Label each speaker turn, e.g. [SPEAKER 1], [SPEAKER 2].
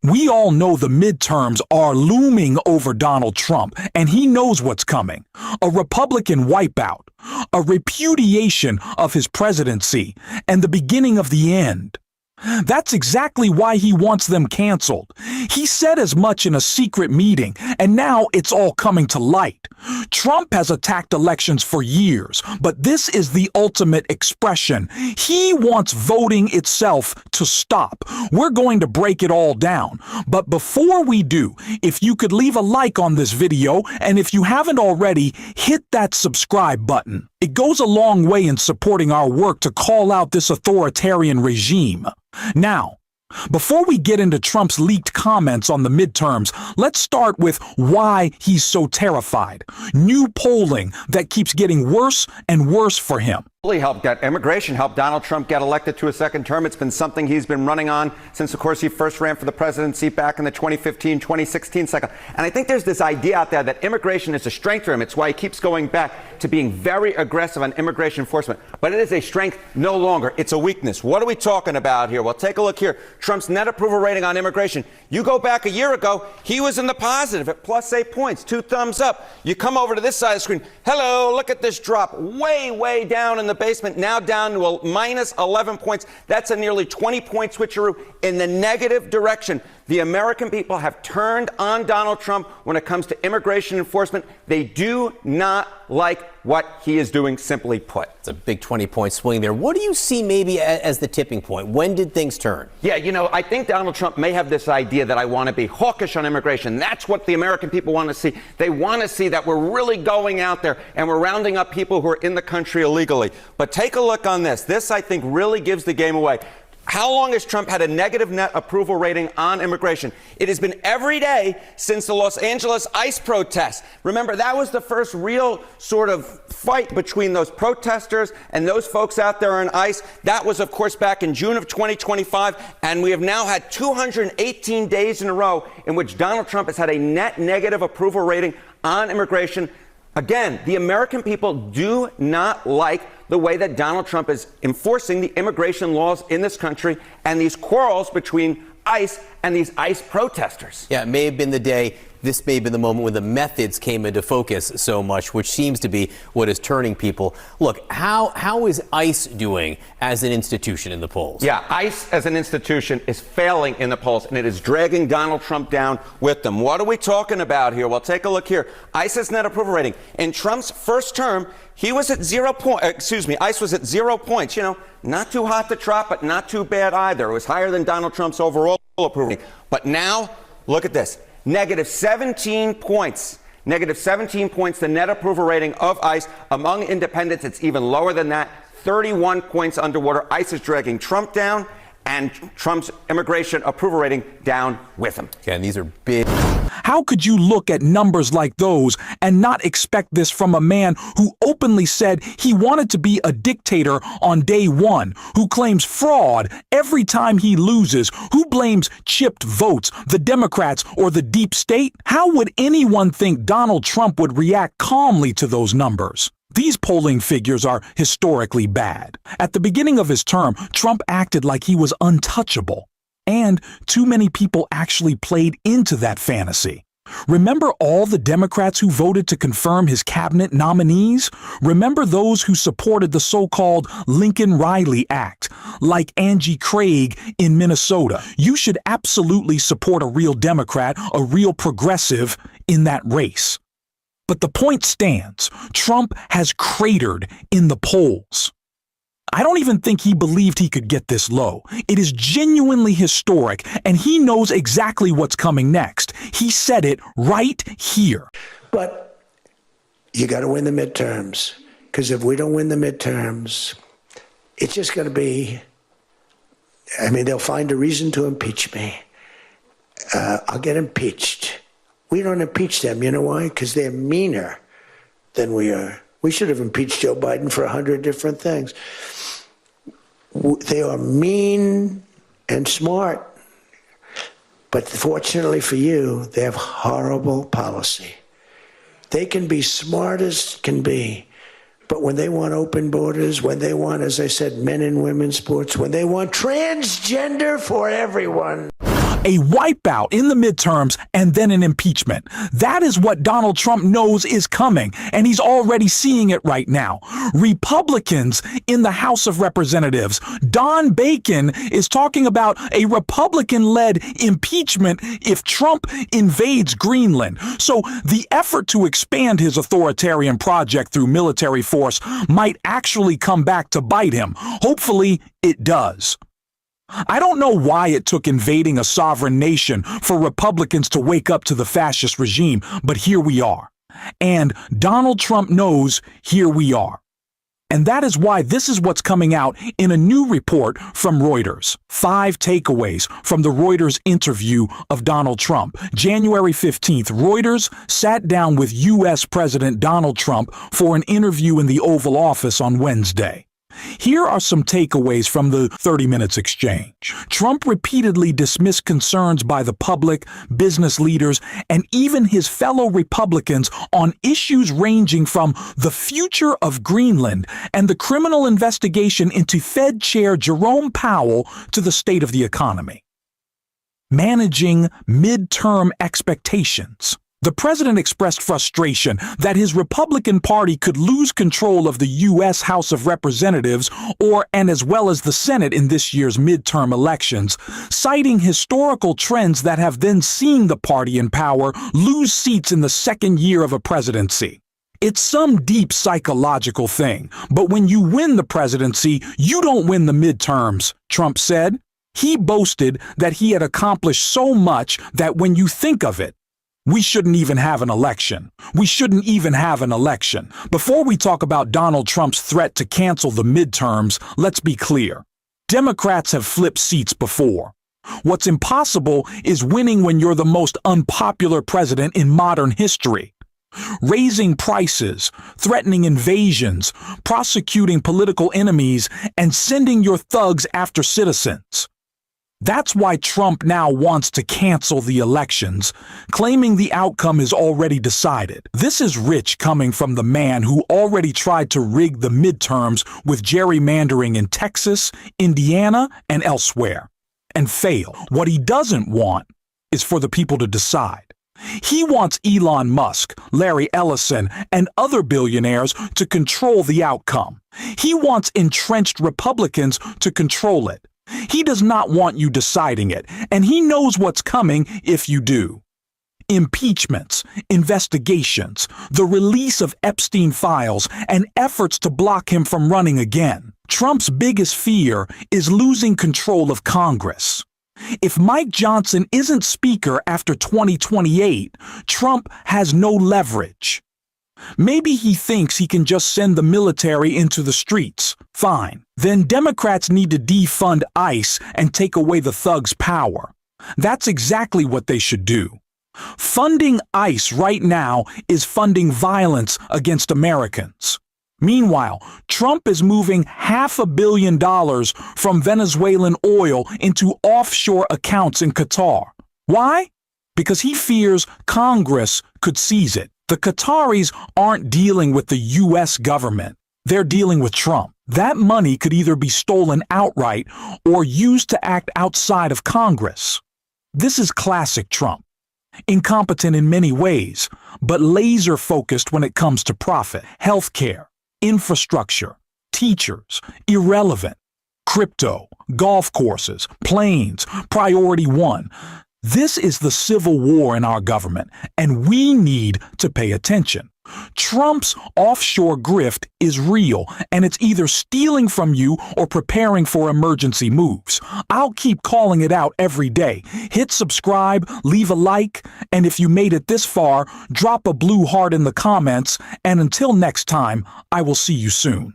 [SPEAKER 1] We all know the midterms are looming over Donald Trump, and he knows what's coming. A Republican wipeout, a repudiation of his presidency, and the beginning of the end. That's exactly why he wants them canceled. He said as much in a secret meeting, and now it's all coming to light. Trump has attacked elections for years, but this is the ultimate expression. He wants voting itself to stop. We're going to break it all down. But before we do, if you could leave a like on this video, and if you haven't already, hit that subscribe button. It goes a long way in supporting our work to call out this authoritarian regime. Now, before we get into Trump's leaked comments on the midterms, let's start with why he's so terrified. New polling that keeps getting worse and worse for him.
[SPEAKER 2] Helped get immigration, helped Donald Trump get elected to a second term. It's been something he's been running on since, of course, he first ran for the presidency back in the 2015-2016 cycle. And I think there's this idea out there that immigration is a strength for him. It's why he keeps going back to being very aggressive on immigration enforcement. But it is a strength no longer. It's a weakness. What are we talking about here? Well, take a look here. Trump's net approval rating on immigration. You go back a year ago, he was in the positive at +8 points, 2 thumbs up. You come over to this side of the screen. Hello, look at this drop. Way down in the basement, now down to a -11 points. That's a nearly 20-point switcheroo in the negative direction. The American people have turned on Donald Trump when it comes to immigration enforcement. They do not like what he is doing, simply put.
[SPEAKER 3] It's a big 20-point swing there. What do you see maybe as the tipping point? When did things turn?
[SPEAKER 2] Yeah, I think Donald Trump may have this idea that I want to be hawkish on immigration. That's what the American people want to see. They want to see that we're really going out there and we're rounding up people who are in the country illegally. But take a look on this. This, I think, really gives the game away. How long has Trump had a negative net approval rating on immigration? It has been every day since the Los Angeles ICE protests. Remember, that was the first real sort of fight between those protesters and those folks out there on ICE. That was, of course, back in June of 2025. And we have now had 218 days in a row in which Donald Trump has had a net negative approval rating on immigration. Again, the American people do not like the way that Donald Trump is enforcing the immigration laws in this country and these quarrels between ICE and these ICE protesters.
[SPEAKER 3] Yeah, it may have been the day, this may have been the moment when the methods came into focus so much, which seems to be what is turning people. Look, how is ICE doing as an institution in the polls?
[SPEAKER 2] Yeah, ICE as an institution is failing in the polls, and it is dragging Donald Trump down with them. What are we talking about here? Well, take a look here. ICE's net approval rating. In Trump's first term, he was at ICE was at 0 points. Not too hot to trot, but not too bad either. It was higher than Donald Trump's overall approval rating. But now, look at this. -17 points. -17 points, the net approval rating of ICE. Among independents, it's even lower than that. 31 points underwater. ICE is dragging Trump down, and Trump's immigration approval rating down with him.
[SPEAKER 3] Okay, and these are big.
[SPEAKER 1] How could you look at numbers like those and not expect this from a man who openly said he wanted to be a dictator on day one, who claims fraud every time he loses, who blames chipped votes, the Democrats, or the deep state? How would anyone think Donald Trump would react calmly to those numbers? These polling figures are historically bad. At the beginning of his term, Trump acted like he was untouchable. And too many people actually played into that fantasy. Remember all the Democrats who voted to confirm his cabinet nominees? Remember those who supported the so-called Lincoln Riley Act, like Angie Craig in Minnesota? You should absolutely support a real Democrat, a real progressive in that race. But the point stands. Trump has cratered in the polls. I don't even think he believed he could get this low. It is genuinely historic, and he knows exactly what's coming next. He said it right here.
[SPEAKER 4] But you got to win the midterms, because if we don't win the midterms, it's just going to be, they'll find a reason to impeach me. I'll get impeached. We don't impeach them. You know why? Because they're meaner than we are. We should have impeached Joe Biden for 100 different things. They are mean and smart. But fortunately for you, they have horrible policy. They can be smart as can be. But when they want open borders, when they want, as I said, men and women's sports, when they want transgender for everyone.
[SPEAKER 1] A wipeout in the midterms and then an impeachment. That is what Donald Trump knows is coming, and he's already seeing it right now. Republicans in the House of Representatives, Don Bacon is talking about a Republican-led impeachment if Trump invades Greenland. So the effort to expand his authoritarian project through military force might actually come back to bite him. Hopefully, it does. I don't know why it took invading a sovereign nation for Republicans to wake up to the fascist regime, but here we are. And Donald Trump knows here we are. And that is why this is what's coming out in a new report from Reuters. 5 takeaways from the Reuters interview of Donald Trump. January 15th, Reuters sat down with U.S. President Donald Trump for an interview in the Oval Office on Wednesday. Here are some takeaways from the 30 Minutes exchange. Trump repeatedly dismissed concerns by the public, business leaders, and even his fellow Republicans on issues ranging from the future of Greenland and the criminal investigation into Fed Chair Jerome Powell to the state of the economy. Managing midterm expectations. The president expressed frustration that his Republican Party could lose control of the U.S. House of Representatives and as well as the Senate in this year's midterm elections, citing historical trends that have then seen the party in power lose seats in the second year of a presidency. It's some deep psychological thing, but when you win the presidency, you don't win the midterms, Trump said. He boasted that he had accomplished so much that when you think of it, we shouldn't even have an election. We shouldn't even have an election. Before we talk about Donald Trump's threat to cancel the midterms, let's be clear. Democrats have flipped seats before. What's impossible is winning when you're the most unpopular president in modern history. Raising prices, threatening invasions, prosecuting political enemies, and sending your thugs after citizens. That's why Trump now wants to cancel the elections, claiming the outcome is already decided. This is rich coming from the man who already tried to rig the midterms with gerrymandering in Texas, Indiana, and elsewhere, and failed. What he doesn't want is for the people to decide. He wants Elon Musk, Larry Ellison, and other billionaires to control the outcome. He wants entrenched Republicans to control it. He does not want you deciding it, and he knows what's coming if you do. Impeachments, investigations, the release of Epstein files, and efforts to block him from running again. Trump's biggest fear is losing control of Congress. If Mike Johnson isn't Speaker after 2028, Trump has no leverage. Maybe he thinks he can just send the military into the streets. Fine. Then Democrats need to defund ICE and take away the thugs' power. That's exactly what they should do. Funding ICE right now is funding violence against Americans. Meanwhile, Trump is moving $500 million from Venezuelan oil into offshore accounts in Qatar. Why? Because he fears Congress could seize it. The Qataris aren't dealing with the U.S. government. They're dealing with Trump. That money could either be stolen outright or used to act outside of Congress. This is classic Trump. Incompetent in many ways, but laser-focused when it comes to profit. Healthcare, infrastructure, teachers, irrelevant. Crypto, golf courses, planes, priority one. This is the civil war in our government, and we need to pay attention. Trump's offshore grift is real, and it's either stealing from you or preparing for emergency moves. I'll keep calling it out every day. Hit subscribe, leave a like, and if you made it this far, drop a blue heart in the comments, and until next time, I will see you soon.